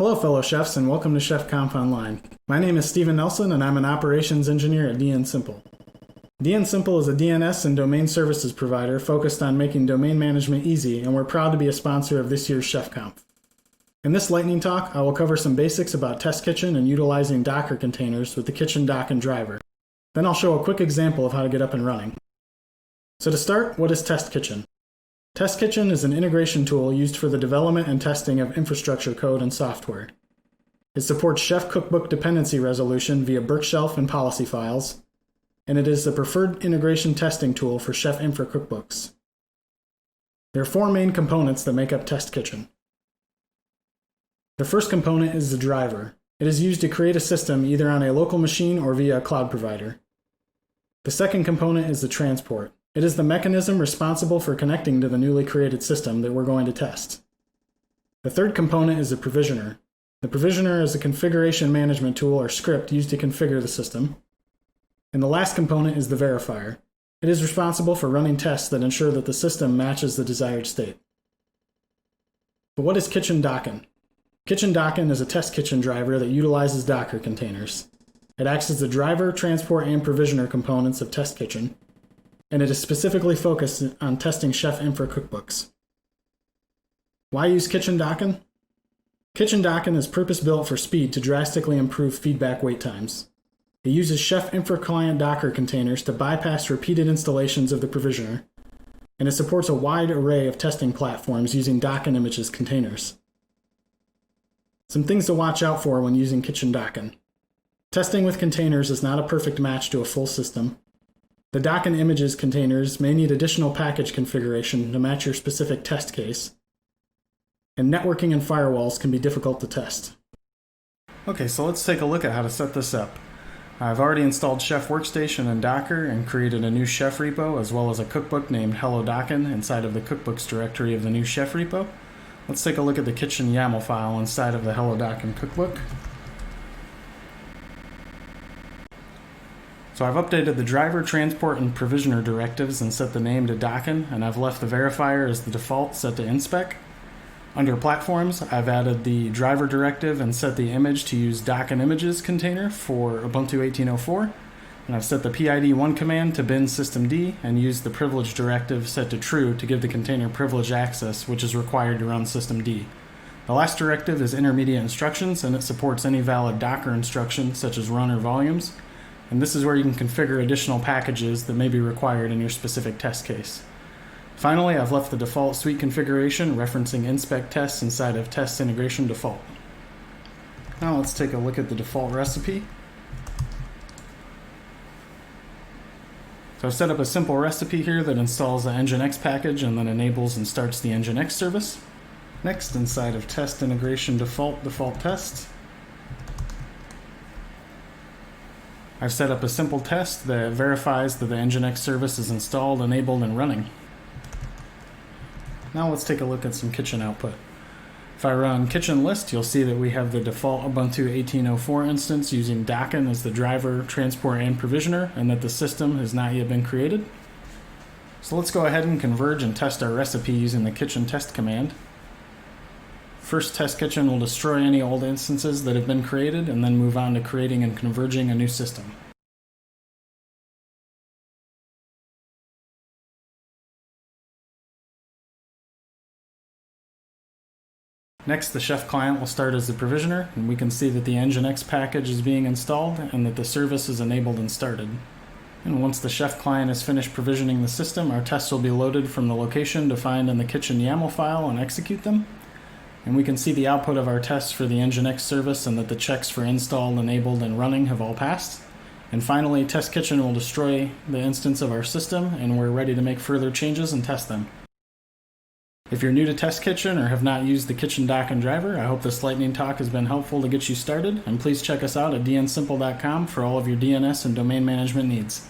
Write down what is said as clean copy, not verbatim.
Hello fellow chefs and welcome to ChefConf Online. My name is Stephen Nelson and I'm an operations engineer at DNSimple. DNSimple is a DNS and domain services provider focused on making domain management easy, and we're proud to be a sponsor of this year's ChefConf. In this lightning talk, I will cover some basics about Test Kitchen and utilizing Docker containers with the kitchen dock and driver. Then I'll show a quick example of how to get up and running. So to start, what is Test Kitchen? Test Kitchen is an integration tool used for the development and testing of infrastructure code and software. It supports Chef Cookbook dependency resolution via Bookshelf and policy files, and it is the preferred integration testing tool for Chef Infra cookbooks. There are four main components that make up Test Kitchen. The first component is the driver. It is used to create a system either on a local machine or via a cloud provider. The second component is the transport. It is the mechanism responsible for connecting to the newly created system that we're going to test. The third component is the provisioner. The provisioner is a configuration management tool or script used to configure the system. And the last component is the verifier. It is responsible for running tests that ensure that the system matches the desired state. But what is Kitchen Dockin? Kitchen Dockin is a Test Kitchen driver that utilizes Docker containers. It acts as the driver, transport, and provisioner components of Test Kitchen, and it is specifically focused on testing Chef Infra cookbooks. Why use Kitchen Dockin? Kitchen Dockin is purpose-built for speed to drastically improve feedback wait times. It uses Chef Infra client Docker containers to bypass repeated installations of the provisioner, and it supports a wide array of testing platforms using Dockin images containers. Some things to watch out for when using Kitchen Dockin. Testing with containers is not a perfect match to a full system. The Dockin images containers may need additional package configuration to match your specific test case, and networking and firewalls can be difficult to test. Okay, so let's take a look at how to set this up. I've already installed Chef Workstation and Docker and created a new Chef repo as well as a cookbook named Hello Dockin inside of the cookbooks directory of the new Chef repo. Let's take a look at the kitchen YAML file inside of the Hello Dockin cookbook. So I've updated the driver, transport, and provisioner directives and set the name to Dockin, and I've left the verifier as the default set to inspec. Under platforms, I've added the driver directive and set the image to use Dockin images container for Ubuntu 18.04, and I've set the PID1 command to bin systemd and used the privilege directive set to true to give the container privilege access, which is required to run systemd. The last directive is intermediate instructions, and it supports any valid Docker instructions such as run or volumes. And this is where you can configure additional packages that may be required in your specific test case. Finally, I've left the default suite configuration referencing inspect tests inside of test integration default. Now let's take a look at the default recipe. So I've set up a simple recipe here that installs the Nginx package and then enables and starts the Nginx service. Next, inside of test integration default test, I've set up a simple test that verifies that the Nginx service is installed, enabled, and running. Now let's take a look at some kitchen output. If I run kitchen list, you'll see that we have the default Ubuntu 18.04 instance using Dockin as the driver, transport, and provisioner, and that the system has not yet been created. So let's go ahead and converge and test our recipe using the kitchen test command. First, Test Kitchen will destroy any old instances that have been created and then move on to creating and converging a new system. Next, the Chef client will start as the provisioner, and we can see that the Nginx package is being installed and that the service is enabled and started. And once the Chef client is finished provisioning the system, our tests will be loaded from the location defined in the kitchen YAML file and execute them. And we can see the output of our tests for the Nginx service and that the checks for installed, enabled, and running have all passed. And finally, Test Kitchen will destroy the instance of our system, and we're ready to make further changes and test them. If you're new to Test Kitchen or have not used the Kitchen Dockin driver, I hope this lightning talk has been helpful to get you started, and please check us out at DNSimple.com for all of your DNS and domain management needs.